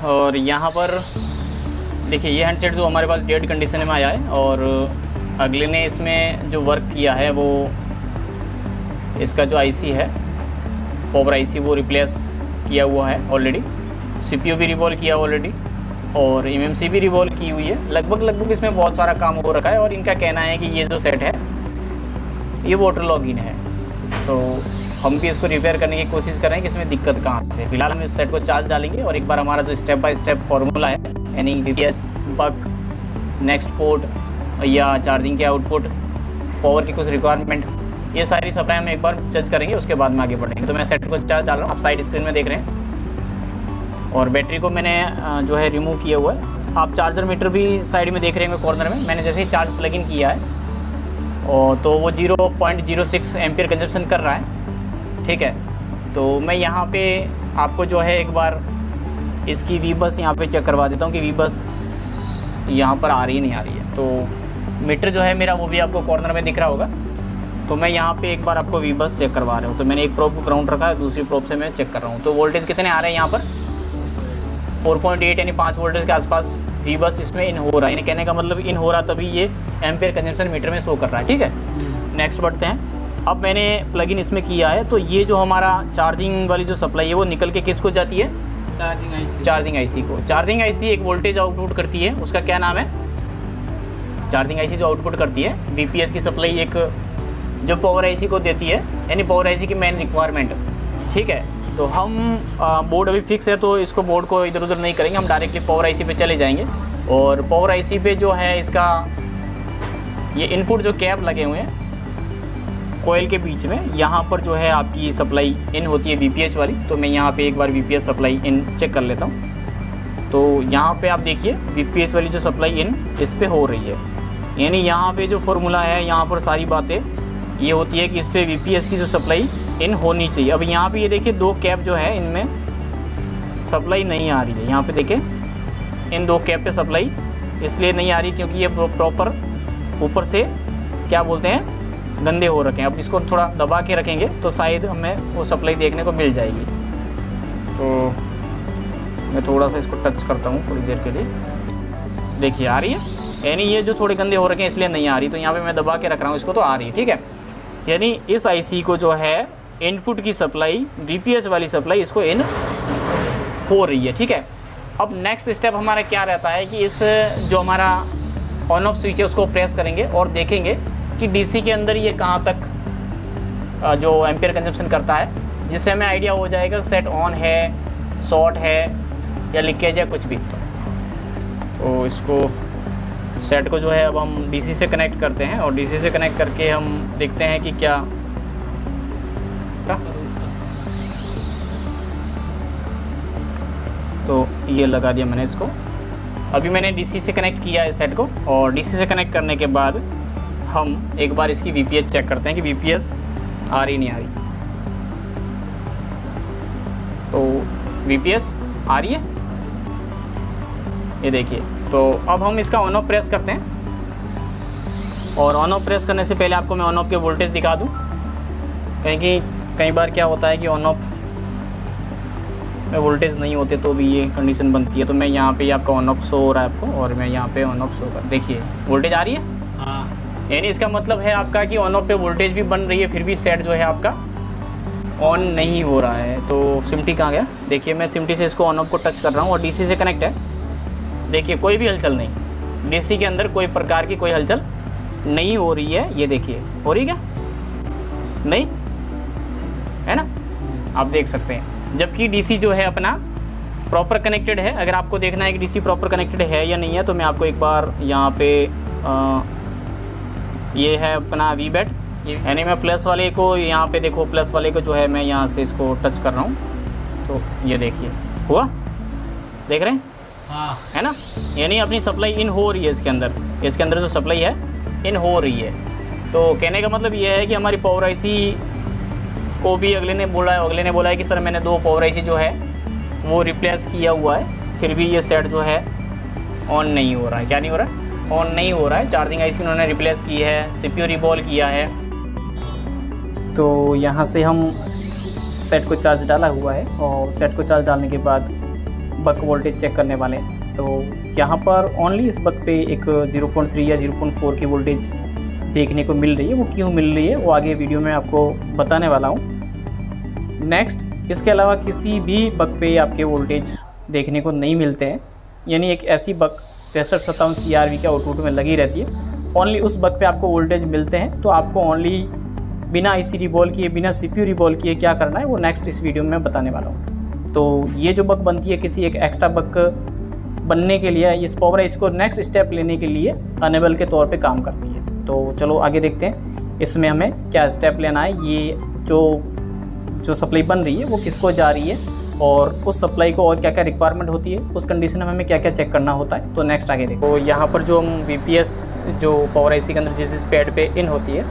और यहाँ पर देखिए ये हैंडसेट जो हमारे पास डेड कंडीशन में आया है, और अगले ने इसमें जो वर्क किया है वो इसका जो आईसी है पावर आईसी वो रिप्लेस किया हुआ है ऑलरेडी, सीपीयू भी रिवॉल्व किया ऑलरेडी, और एमएमसी भी रिवॉल्व की हुई है। लगभग इसमें बहुत सारा काम हो रखा है। और इनका कहना है कि ये जो सेट है ये वाटर लॉगिन है, तो हम भी इसको रिपेयर करने की कोशिश कर रहे हैं कि इसमें दिक्कत कहाँ से। फिलहाल हम इस सेट को चार्ज डालेंगे और एक बार हमारा जो स्टेप बाय स्टेप फार्मूला है, यानी VPS, बक, नेक्स्ट पोर्ट या चार्जिंग के आउटपुट, पावर की कुछ रिक्वायरमेंट, ये सारी सप्लाई हम एक बार जज करेंगे, उसके बाद में आगे बढ़ेंगे। तो मैं सेट को चार्ज डाल रहा हूँ, आप साइड स्क्रीन में देख रहे हैं, और बैटरी को मैंने जो है रिमूव किया हुआ है। आप चार्जर मीटर भी साइड में देख रहे हैं कॉर्नर में। मैंने जैसे ही चार्ज प्लग इन किया है और तो वो 0.06 एम्पियर कंजप्शन कर रहा है, ठीक है। तो मैं यहाँ पे आपको जो है एक बार इसकी वी बस यहाँ पे चेक करवा देता हूँ कि वी बस यहाँ पर आ रही है नहीं आ रही है। तो मीटर जो है मेरा वो भी आपको कॉर्नर में दिख रहा होगा। तो मैं यहाँ पे एक बार आपको वी बस चेक करवा रहा हूँ। तो मैंने एक प्रोब को ग्राउंड रखा है, दूसरी प्रोब से मैं चेक कर रहा हूँ। तो वोल्टेज कितने आ रहे हैं यहाँ पर 4.8 यानी 5 वोल्टेज के आसपास वी बस इसमें इन हो रहा है। यानी कहने का मतलब इन हो रहा तभी ये एम्पियर कंजम्पशन मीटर में शो कर रहा है, ठीक है। नेक्स्ट बढ़ते हैं। अब मैंने प्लग इन इसमें किया है, तो ये जो हमारा चार्जिंग वाली जो सप्लाई है वो निकल के किसको जाती है, चार्जिंग आईसी को। चार्जिंग आईसी एक वोल्टेज आउटपुट करती है, उसका क्या नाम है, चार्जिंग आईसी जो आउटपुट करती है VPS की सप्लाई एक जो पावर आईसी को देती है, यानी पावर आईसी की मेन रिक्वायरमेंट, ठीक है। तो हम बोर्ड अभी फिक्स है तो इसको बोर्ड को इधर उधर नहीं करेंगे, हम डायरेक्टली पावर आईसी पे चले जाएंगे। और पावर आईसी पे जो है इसका ये इनपुट जो कैप लगे हुए हैं कोयल के बीच में, यहाँ पर जो है आपकी सप्लाई इन होती है VPH वाली। तो मैं यहाँ पे एक बार VPH सप्लाई इन चेक कर लेता हूँ। तो यहाँ पे आप देखिए VPH वाली जो सप्लाई इन इस पर हो रही है, यानी यहाँ पे जो फॉर्मूला है यहाँ पर सारी बातें ये होती है कि इस पर VPH की जो सप्लाई इन होनी चाहिए। अब यहाँ पे ये देखिए दो कैप जो है इनमें सप्लाई नहीं आ रही है। यहाँ पे देखिए इन दो कैप पे सप्लाई इसलिए नहीं आ रही क्योंकि ये प्रॉपर ऊपर से क्या बोलते हैं गंदे हो रखे हैं। अब इसको थोड़ा दबा के रखेंगे तो शायद हमें वो सप्लाई देखने को मिल जाएगी। तो मैं थोड़ा सा इसको टच करता हूँ थोड़ी देर के लिए, देखिए आ रही है। यानी ये जो थोड़े गंदे हो रखे हैं इसलिए नहीं आ रही, तो यहाँ पे मैं दबा के रख रहा हूँ इसको, तो आ रही है, ठीक है। यानी इस आईसी को जो है इनपुट की सप्लाई VPH वाली सप्लाई इसको इन हो रही है, ठीक है। अब नेक्स्ट स्टेप हमारा क्या रहता है कि इस जो हमारा ऑन ऑफ स्विच है उसको प्रेस करेंगे और देखेंगे कि DC के अंदर ये कहाँ तक जो एम्पियर कंजप्शन करता है, जिससे हमें आइडिया हो जाएगा सेट ऑन है, शॉर्ट है या लीकेज है कुछ भी। तो इसको सेट को जो है अब हम DC से कनेक्ट करते हैं और DC से कनेक्ट करके हम देखते हैं कि क्या तो ये लगा दिया मैंने इसको। अभी मैंने DC से कनेक्ट किया है सेट को, और DC से कनेक्ट करने के बाद हम एक बार इसकी VPH चेक करते हैं कि VPS आ रही नहीं आ रही। तो VPS आ रही है, ये देखिए। तो अब हम इसका ऑन ऑफ प्रेस करते हैं, और ऑन ऑफ प्रेस करने से पहले आपको मैं ऑन ऑफ के वोल्टेज दिखा दूं, क्योंकि कई बार क्या होता है कि ऑन ऑफ में वोल्टेज नहीं होते तो भी ये कंडीशन बनती है। तो मैं यहाँ पे आपका ऑन ऑफ शो हो रहा है आपको, और मैं यहाँ पे ऑन ऑफ शो कर, देखिए वोल्टेज आ रही है। यानी इसका मतलब है आपका कि ऑन ऑफ पे वोल्टेज भी बन रही है, फिर भी सेट जो है आपका ऑन नहीं हो रहा है। तो सिमटी कहाँ गया, देखिए मैं सिमटी से इसको ऑन ऑफ को टच कर रहा हूँ और DC से कनेक्ट है। देखिए कोई भी हलचल नहीं, DC के अंदर कोई प्रकार की कोई हलचल नहीं हो रही है। ये देखिए हो रही क्या, नहीं है ना, आप देख सकते हैं। जबकि DC जो है अपना प्रॉपर कनेक्टेड है। अगर आपको देखना है कि DC प्रॉपर कनेक्टेड है या नहीं है, तो मैं आपको एक बार यहाँ पे ये है अपना VBAT, यानी मैं प्लस वाले को यहाँ पे देखो, प्लस वाले को जो है मैं यहाँ से इसको टच कर रहा हूँ। तो ये देखिए हुआ, देख रहे हैं, हाँ है ना। यानी अपनी सप्लाई इन हो रही है इसके अंदर जो सप्लाई है इन हो रही है। तो कहने का मतलब ये है कि हमारी पावर आईसी को भी अगले ने बोला है कि सर मैंने 2 पावर आईसी जो है वो रिप्लेस किया हुआ है, फिर भी ये सेट जो है ऑन नहीं हो रहा है। क्या नहीं हो रहा है, ऑन नहीं हो रहा है। चार्जिंग आईसी उन्होंने रिप्लेस की है, CPU रिवॉल्व किया है। तो यहाँ से हम सेट को चार्ज डाला हुआ है, और सेट को चार्ज डालने के बाद बक वोल्टेज चेक करने वाले हैं। तो यहाँ पर ओनली इस बक पे एक 0.3 या 0.4 की वोल्टेज देखने को मिल रही है। वो क्यों मिल रही है वो आगे वीडियो में आपको बताने वाला हूँ। नेक्स्ट, इसके अलावा किसी भी बक पे आपके वोल्टेज देखने को नहीं मिलते हैं, यानी एक ऐसी बक 6357 CRV के आउटपुट में लगी रहती है, ओनली उस बक पे आपको वोल्टेज मिलते हैं। तो आपको ओनली बिना IC रिबॉल किए, बिना CPU रिबॉल किए क्या करना है वो नेक्स्ट इस वीडियो में मैं बताने वाला हूँ। तो ये जो बक बनती है किसी एक एक्स्ट्रा बक बनने के लिए, इस पावर IC को नेक्स्ट स्टेप लेने के लिए अनेबल के तौर पे काम करती है। तो चलो आगे देखते हैं इसमें हमें क्या स्टेप लेना है। ये जो सप्लाई बन रही है वो किसको जा रही है और उस सप्लाई को और क्या क्या रिक्वायरमेंट होती है, उस कंडीशन में हमें क्या क्या चेक करना होता है। तो नेक्स्ट आगे देखो। तो यहाँ पर जो हम VPS जो पावर IC के अंदर जिस पैड पे इन होती है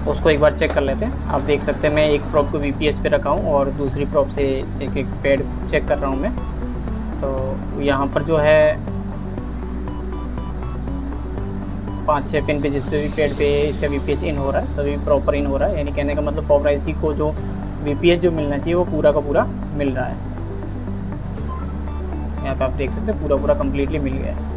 उसको एक बार चेक कर लेते हैं। आप देख सकते हैं मैं एक प्रॉप को VPS पे रखा हूँ और दूसरी प्रॉप से एक एक पैड चेक कर रहा हूँ मैं। तो यहाँ पर जो है 5-6 पिन पे जिस पे भी पैड पे इसका VPS इन हो रहा है सभी प्रॉपर इन हो रहा है, यानी कहने का मतलब पावर IC को जो VPS जो मिलना चाहिए वो पूरा का पूरा मिल रहा है। यहाँ पे आप देख सकते हैं पूरा कम्प्लीटली मिल गया है।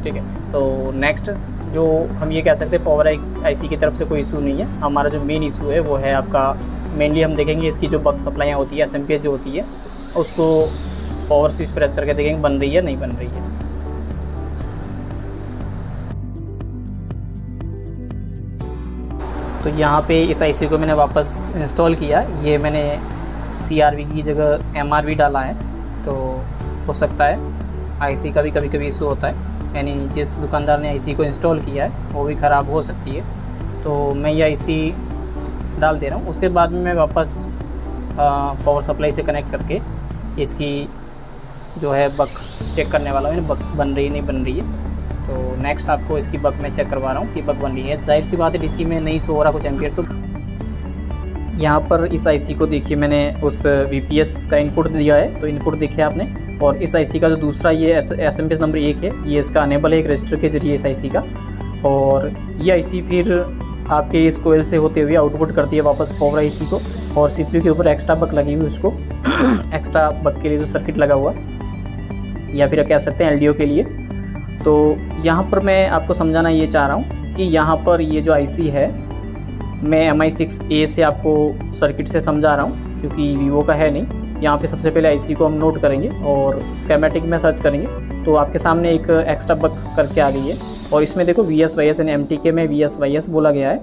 ठीक है, तो नेक्स्ट जो हम ये कह सकते हैं पावर IC की तरफ से कोई इशू नहीं है। हमारा जो मेन इशू है वो है आपका मेनली हम देखेंगे इसकी जो बक सप्लाइयाँ होती है SMPS जो होती है उसको पावर स्विच प्रेस करके देखेंगे बन रही है नहीं बन रही है। तो यहाँ पे इस IC को मैंने वापस इंस्टॉल किया। ये मैंने CRV की जगह MRV डाला है। तो हो सकता है IC का भी कभी कभी इशू होता है, यानी जिस दुकानदार ने IC को इंस्टॉल किया है वो भी ख़राब हो सकती है। तो मैं ये IC डाल दे रहा हूँ। उसके बाद में मैं वापस पावर सप्लाई से कनेक्ट करके इसकी जो है बक चेक करने वाला हूँ, बक बन रही है नहीं बन रही है। तो नेक्स्ट आपको इसकी बक मैं चेक करवा रहा हूँ कि बक बन रही है। जाहिर सी बात है DC में नहीं शो हो रहा कुछ एम्पियर। तो यहाँ पर इस IC को देखिए मैंने उस VPS का इनपुट दिया है। तो इनपुट देखिए आपने, और इस IC का जो दूसरा ये SMPS नंबर 1 है ये इसका अनेबल है एक रजिस्टर के जरिए इस IC का। और ये IC फिर आपके इस कोयल से होते हुए आउटपुट करती है वापस पावर IC को, और CPU के ऊपर एक्स्ट्रा बक लगी हुई उसको एक्स्ट्रा बक के लिए जो सर्किट लगा हुआ या फिर कह सकते हैं LDO के लिए। तो यहाँ पर मैं आपको समझाना ये चाह रहा हूँ कि यहाँ पर ये जो IC है मैं MI6A से आपको सर्किट से समझा रहा हूँ क्योंकि वीवो का है नहीं। यहाँ पे सबसे पहले IC को हम नोट करेंगे और स्कीमेटिक में सर्च करेंगे तो आपके सामने एक एक्स्ट्रा बक करके आ गई है। और इसमें देखो VSYS यानी MTK में VSYS बोला गया है,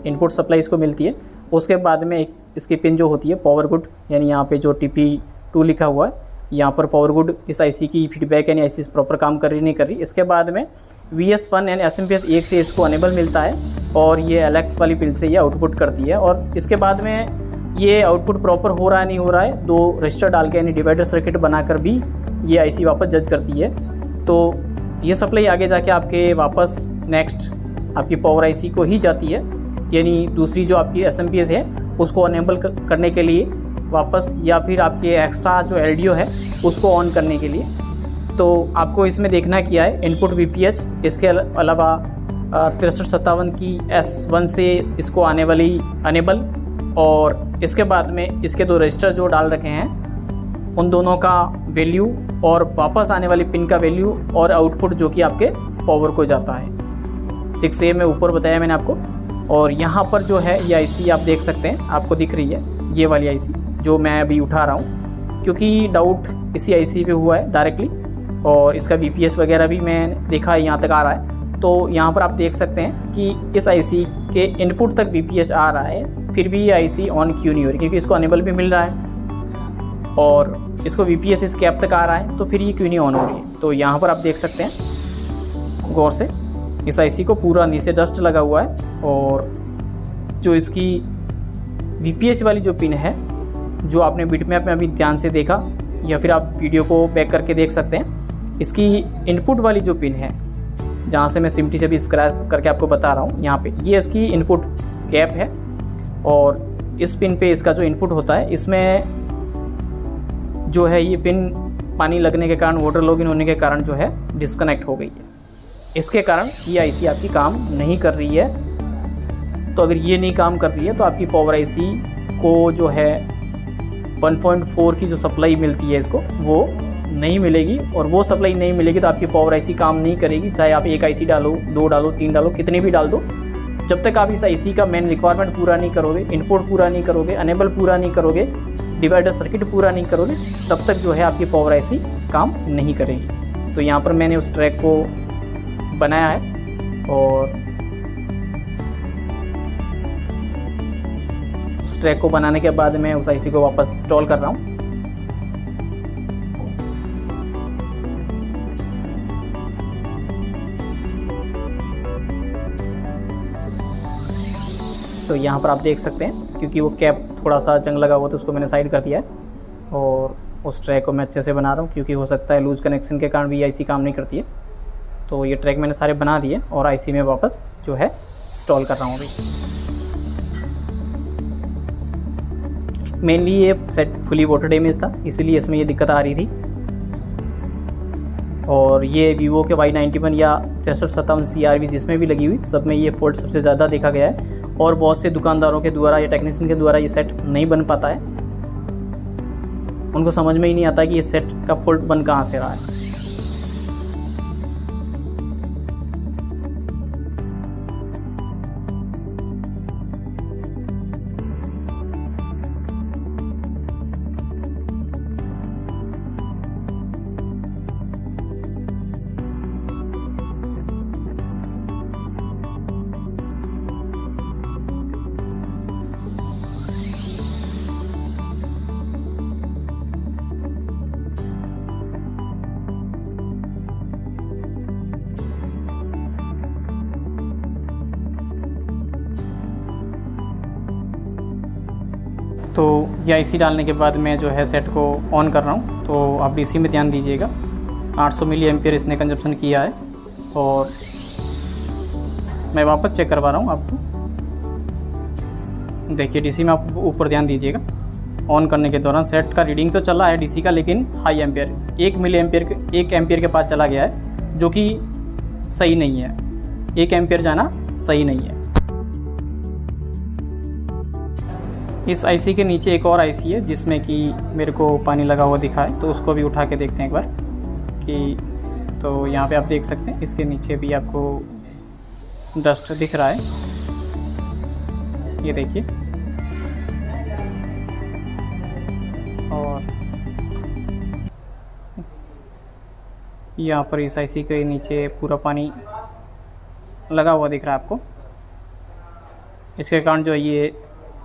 इनपुट सप्लाई इसको मिलती है। उसके बाद में एक इसकी पिन जो होती है पावर गुड, यानी यहाँ पे जो TP2 लिखा हुआ है यहाँ पर पावर गुड इस IC की फीडबैक यानी IC प्रॉपर काम कर रही नहीं कर रही। इसके बाद में VS1 यानी SMPS 1 से इसको अनेबल मिलता है और ये LX वाली पिन से ये आउटपुट करती है। और इसके बाद में ये आउटपुट प्रॉपर हो रहा है नहीं हो रहा है, 2 रजिस्टर डाल के यानी डिवाइडर सर्किट बनाकर भी ये IC वापस जज करती है। तो ये सप्लाई आगे जाके आपके वापस नेक्स्ट आपकी पावर IC को ही जाती है, यानी दूसरी जो आपकी SMPS है उसको अनेबल करने के लिए वापस, या फिर आपके एक्स्ट्रा जो LDO है उसको ऑन करने के लिए। तो आपको इसमें देखना क्या है, इनपुट VPH, इसके अलावा 6357 की S1 से इसको आने वाली अनेबल, और इसके बाद में इसके 2 रजिस्टर जो डाल रखे हैं उन दोनों का वैल्यू और वापस आने वाली पिन का वैल्यू और आउटपुट जो कि आपके पावर को जाता है। 6A में ऊपर बताया मैंने आपको। और यहाँ पर जो है ये IC आप देख सकते हैं, आपको दिख रही है ये वाली IC जो मैं अभी उठा रहा हूँ क्योंकि डाउट इसी IC पे हुआ है डायरेक्टली, और इसका VPS वगैरह भी मैं देखा है यहाँ तक आ रहा है। तो यहाँ पर आप देख सकते हैं कि इस IC के इनपुट तक VPS आ रहा है, फिर भी ये IC ऑन क्यों नहीं हो रही, क्योंकि इसको अनेबल भी मिल रहा है और इसको VPS इस कैप तक आ रहा है, तो फिर ये क्यों नहीं ऑन हो रही है। तो यहाँ पर आप देख सकते हैं गौर से, इस IC को पूरा नीचे डस्ट लगा हुआ है, और जो इसकी VPH वाली जो पिन है जो आपने बिटमैप में अभी ध्यान से देखा या फिर आप वीडियो को बैक करके देख सकते हैं, इसकी इनपुट वाली जो पिन है जहाँ से मैं सिमटी से भी स्क्रैच करके आपको बता रहा हूँ, यहाँ पे ये इसकी इनपुट कैप है, और इस पिन पे इसका जो इनपुट होता है इसमें जो है ये पिन पानी लगने के कारण, वाटर लॉगिन होने के कारण जो है डिस्कनेक्ट हो गई है। इसके कारण ये IC आपकी काम नहीं कर रही है। तो अगर ये नहीं काम कर रही है तो आपकी पावर IC को जो है 1.4 की जो सप्लाई मिलती है इसको वो नहीं मिलेगी, और वो सप्लाई नहीं मिलेगी तो आपकी पावर आईसी काम नहीं करेगी। चाहे आप एक आईसी डालो, 2 डालो, 3 डालो, कितनी भी डाल दो, जब तक आप इस आईसी का मेन रिक्वायरमेंट पूरा नहीं करोगे, इनपुट पूरा नहीं करोगे, अनेबल पूरा नहीं करोगे, डिवाइडर सर्किट पूरा नहीं करोगे, तब तक जो है आपकी पावर आईसी काम नहीं करेगी। तो यहाँ पर मैंने उस ट्रैक को बनाया है और उस ट्रैक को बनाने के बाद मैं उस आईसी को वापस इंस्टॉल कर रहा हूँ। तो यहाँ पर आप देख सकते हैं, क्योंकि वो कैप थोड़ा सा जंग लगा हुआ तो उसको मैंने साइड कर दिया है, और उस ट्रैक को मैं अच्छे से बना रहा हूँ, क्योंकि हो सकता है लूज़ कनेक्शन के कारण भी आईसी काम नहीं करती है। तो ये ट्रैक मैंने सारे बना दिए और आईसी में वापस जो है इंस्टॉल कर रहा हूँ अभी। मेनली ये सेट फुली वाटर डैमेज था, इसीलिए इसमें ये दिक्कत आ रही थी। और ये वीवो के Y91 या 6357 CRV जिसमें भी लगी हुई, सब में ये फॉल्ट सबसे ज़्यादा देखा गया है, और बहुत से दुकानदारों के द्वारा या टेक्नीशियन के द्वारा ये सेट नहीं बन पाता है। उनको समझ में ही नहीं आता कि ये सेट का फॉल्ट बन कहाँ से रहा है। तो ये आईसी डालने के बाद मैं जो है सेट को ऑन कर रहा हूँ, तो आप डीसी में ध्यान दीजिएगा। 800 मिली एम्पियर इसने कंजप्शन किया है, और मैं वापस चेक करवा रहा हूँ आपको। देखिए डीसी में आप ऊपर ध्यान दीजिएगा। ऑन करने के दौरान सेट का रीडिंग तो चला है डीसी का, लेकिन high ampere 1 milliampere 1 ampere के पास चला गया है, जो कि सही नहीं है। 1 एम्पियर जाना सही नहीं है। इस आईसी के नीचे एक और आईसी है जिसमें कि मेरे को पानी लगा हुआ दिखा है, तो उसको भी उठा के देखते हैं एक बार कि, तो यहाँ पे आप देख सकते हैं इसके नीचे भी आपको डस्ट दिख रहा है, ये देखिए। और यहाँ पर इस आईसी के नीचे पूरा पानी लगा हुआ दिख रहा है आपको। इसके कारण जो ये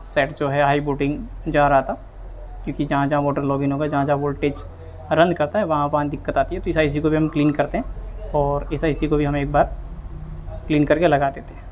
सेट जो है हाई बूटिंग जा रहा था, क्योंकि जहाँ जहाँ मोटर लॉगिन होगा, जहाँ जहाँ वोल्टेज रन करता है, वहाँ वहाँ दिक्कत आती है। तो इस आईसी को भी हम क्लीन करते हैं, और इस आईसी को भी हम एक बार क्लीन करके लगा देते हैं।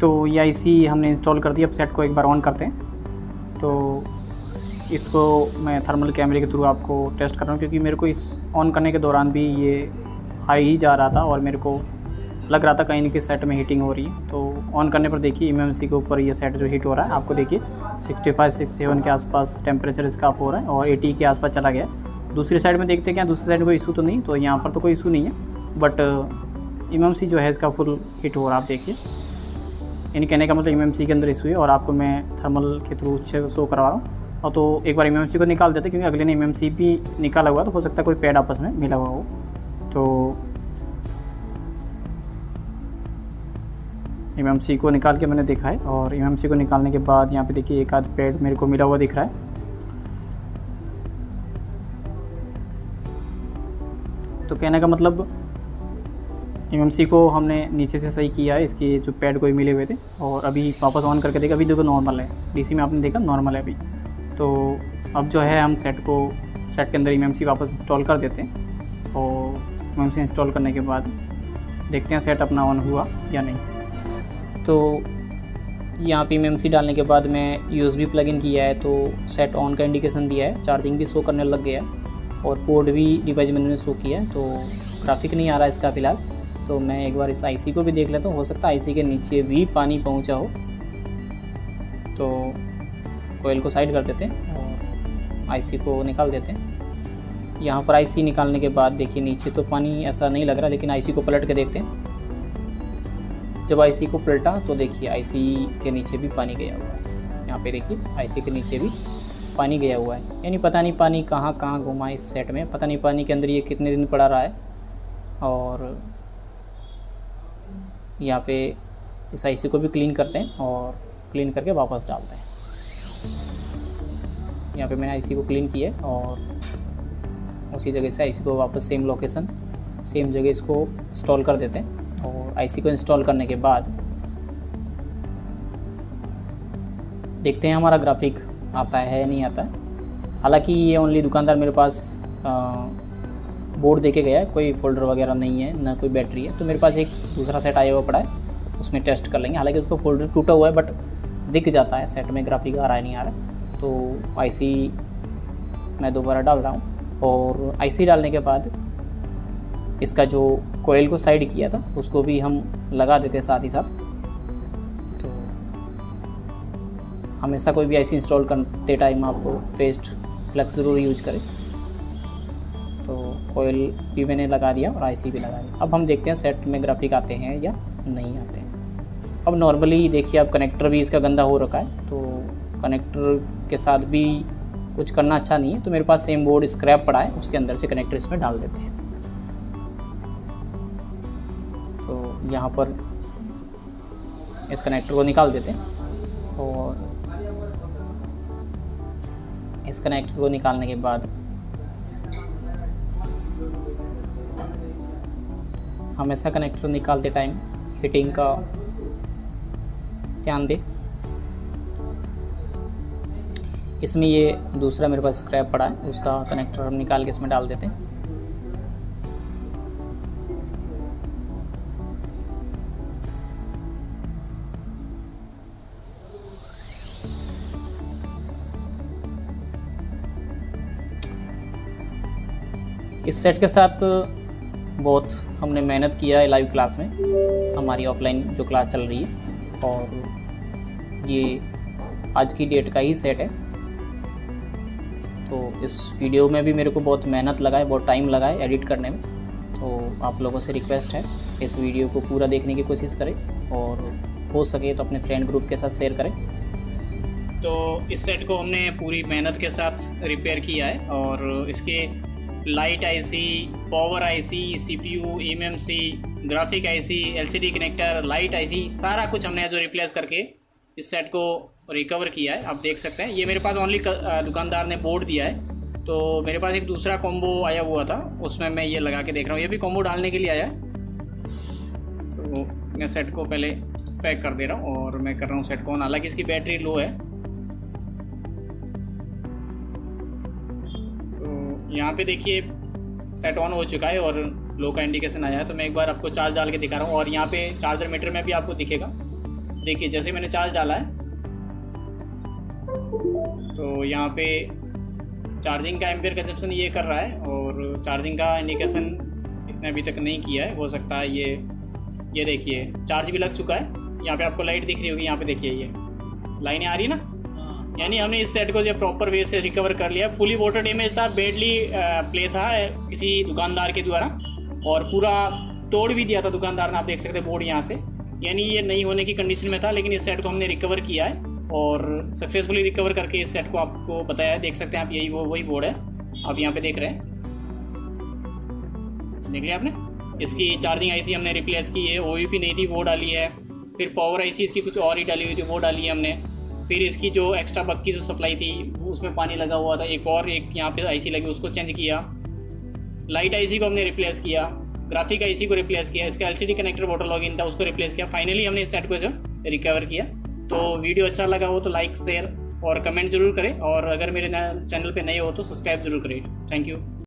तो ये आईसी हमने इंस्टॉल कर दी। अब सेट को एक बार ऑन करते हैं। तो इसको मैं थर्मल कैमरे के थ्रू आपको टेस्ट कर रहा हूँ, क्योंकि मेरे को इस ऑन करने के दौरान भी ये हाई ही जा रहा था और मेरे को लग रहा था कहीं ना कहीं सेट में हीटिंग हो रही है। तो ऑन करने पर देखिए एमएमसी के ऊपर ये सेट जो हीट हो रहा है, आपको देखिए 65-67 के आसपास टेम्परेचर इसका अप हो रहा है और 80 के आसपास चला गया। दूसरी साइड में देखते हैं क्या दूसरी साइड में कोई इशू तो नहीं, तो यहाँ पर तो कोई इशू नहीं है, बट एमएमसी जो है इसका फुल हीट हो रहा है। आप देखिए, यानी कहने का मतलब एमएमसी के अंदर इशू है और आपको मैं थर्मल के थ्रू शो करवा रहा हूँ। और तो एक बार एमएमसी को निकाल देते, क्योंकि अगले ने एमएमसी भी निकाला हुआ, तो हो सकता है कोई पैड आपस में मिला हुआ हो। तो एमएमसी को निकाल के मैंने देखा है और एमएमसी को निकालने के बाद यहाँ पे देखिए एक आध पैड मेरे को मिला हुआ दिख रहा है। तो कहने का मतलब एमएमसी को हमने नीचे से सही किया है, इसके जो पैड कोई मिले हुए थे। और अभी वापस ऑन करके देखा, अभी देखो नॉर्मल है, डीसी में आपने देखा नॉर्मल है अभी। तो अब जो है हम सेट के अंदर एमएमसी वापस इंस्टॉल कर देते हैं और एमएमसी इंस्टॉल करने के बाद देखते हैं सेट अपना ऑन हुआ या नहीं। तो यहाँ पे एमएमसी डालने के बाद मैं यूएसबी प्लग इन किया है, तो सेट ऑन का इंडिकेशन दिया है, चार्जिंग भी शो करने लग गया है और पोर्ट भी डिवाइस मैंने शो किया है। तो ग्राफिक नहीं आ रहा है इसका फ़िलहाल। तो मैं एक बार इस आईसी को भी देख लेता हूँ, हो सकता है आईसी के नीचे भी पानी पहुँचा हो। तो कोयल को साइड कर देते हैं और आईसी को निकाल देते हैं। यहाँ पर आईसी निकालने के बाद देखिए नीचे तो पानी ऐसा नहीं लग रहा, लेकिन आईसी को पलट के देखते हैं। जब आईसी को पलटा तो देखिए आईसी के नीचे भी पानी गया हुआ है। यहाँ पे देखिए आईसी के नीचे भी पानी गया हुआ है, यानी पता नहीं पानी कहाँ कहाँ घुमा इस सेट में, पता नहीं पानी के अंदर ये कितने दिन पड़ा रहा है। और यहाँ पे इस आईसी को भी क्लीन करते हैं और क्लीन करके वापस डालते हैं। यहाँ पे मैंने आईसी को क्लीन किया और उसी जगह से आईसी को वापस सेम लोकेशन सेम जगह इसको इंस्टॉल कर देते हैं। और आईसी को इंस्टॉल करने के बाद देखते हैं हमारा ग्राफिक आता है या नहीं आता है। हालांकि ये ओनली दुकानदार मेरे पास बोर्ड देके गया है, कोई फोल्डर वगैरह नहीं है, ना कोई बैटरी है। तो मेरे पास एक दूसरा सेट आया हुआ पड़ा है, उसमें टेस्ट कर लेंगे। हालांकि उसको फोल्डर टूटा हुआ है, बट दिख जाता है सेट में ग्राफिक आ रहा है नहीं आ रहा। तो आईसी मैं दोबारा डाल रहा हूँ और आईसी डालने के बाद इसका जो कोयल को साइड किया था उसको भी हम लगा देते हैं साथ ही साथ। तो हमेशा कोई भी आईसी इंस्टॉल करते टाइम आप पेस्ट फ्लक्स ज़रूर यूज करें। तो कोयल भी मैंने लगा दिया और आईसी भी लगा दिया। अब हम देखते हैं सेट में ग्राफिक आते हैं या नहीं आते हैं। अब नॉर्मली देखिए अब कनेक्टर भी इसका गंदा हो रखा है, तो कनेक्टर के साथ भी कुछ करना अच्छा नहीं है। तो मेरे पास सेम बोर्ड स्क्रैप पड़ा है, उसके अंदर से कनेक्टर इसमें डाल देते हैं। तो यहाँ पर इस कनेक्टर को निकाल देते हैं और इस कनेक्टर को निकालने के बाद हमेशा कनेक्टर निकालते टाइम फिटिंग का ध्यान दें। इसमें ये दूसरा मेरे पास स्क्रैप पड़ा है, उसका कनेक्टर हम निकाल के इसमें डाल देते हैं। इस सेट के साथ बहुत हमने मेहनत किया है लाइव क्लास में, हमारी ऑफलाइन जो क्लास चल रही है, और ये आज की डेट का ही सेट है। तो इस वीडियो में भी मेरे को बहुत मेहनत लगा है, बहुत टाइम लगा है एडिट करने में। तो आप लोगों से रिक्वेस्ट है इस वीडियो को पूरा देखने की कोशिश करें और हो सके तो अपने फ्रेंड ग्रुप के साथ शेयर करें। तो इस सेट को हमने पूरी मेहनत के साथ रिपेयर किया है और इसके light IC, power IC, CPU, MMC, graphic IC, LCD connector, light IC, सारा कुछ हमने जो रिप्लेस करके इस सेट को रिकवर किया है। आप देख सकते हैं ये मेरे पास ओनली दुकानदार ने बोर्ड दिया है। तो मेरे पास एक दूसरा कॉम्बो आया हुआ था, उसमें मैं ये लगा के देख रहा हूँ। ये भी कॉम्बो डालने के लिए आया है। तो मैं सेट को पहले पैक कर दे रहा हूँ और मैं कर रहा हूँ सेट को ऑन। हालांकि इसकी बैटरी लो है। तो यहाँ पे देखिए सेट ऑन हो चुका है और लो का इंडिकेशन आया है। तो मैं एक बार आपको चार्ज डाल के दिखा रहा हूँ और यहाँ पे चार्जर मीटर में भी आपको दिखेगा। देखिए जैसे मैंने चार्ज डाला है तो यहाँ पे चार्जिंग का एम्पियर कंजप्शन ये कर रहा है, और चार्जिंग का इंडिकेशन इसने अभी तक नहीं किया है। हो सकता है ये देखिए चार्ज भी लग चुका है। यहाँ पे आपको लाइट दिख रही होगी, यहाँ पे देखिए ये लाइनें आ रही है ना। यानी हमने इस सेट को जो प्रॉपर वे से रिकवर कर लिया। फुली वाटर डैमेज था, बेडली प्ले था किसी दुकानदार के द्वारा, और पूरा तोड़ भी दिया था दुकानदार ने। आप देख सकते हैं बोर्ड यहाँ से, यानी ये नहीं होने की कंडीशन में था, लेकिन इस सेट को हमने रिकवर किया है और सक्सेसफुली रिकवर करके इस सेट को आपको बताया है। देख सकते हैं आप, यही वही बोर्ड है आप यहाँ पे देख रहे हैं, देख लिया आपने। इसकी चार्जिंग आईसी हमने रिप्लेस की है, OUP नहीं थी वो डाली है। फिर पावर आईसी इसकी कुछ और ही डाली हुई थी वो डाली है हमने। फिर इसकी जो एक्स्ट्रा बक की जो सप्लाई थी उसमें पानी लगा हुआ था, एक यहाँ पे आईसी लगी उसको चेंज किया। लाइट आईसी को हमने रिप्लेस किया, ग्राफिक आईसी को रिप्लेस किया, इसका LCD कनेक्टर वाटर लॉगिन था उसको रिप्लेस किया। फाइनली हमने इस सेट को जो रिकवर किया। तो वीडियो अच्छा लगा हो तो लाइक शेयर और कमेंट जरूर करें, और अगर मेरे चैनल पे नए हो तो सब्सक्राइब जरूर करें। Thank you.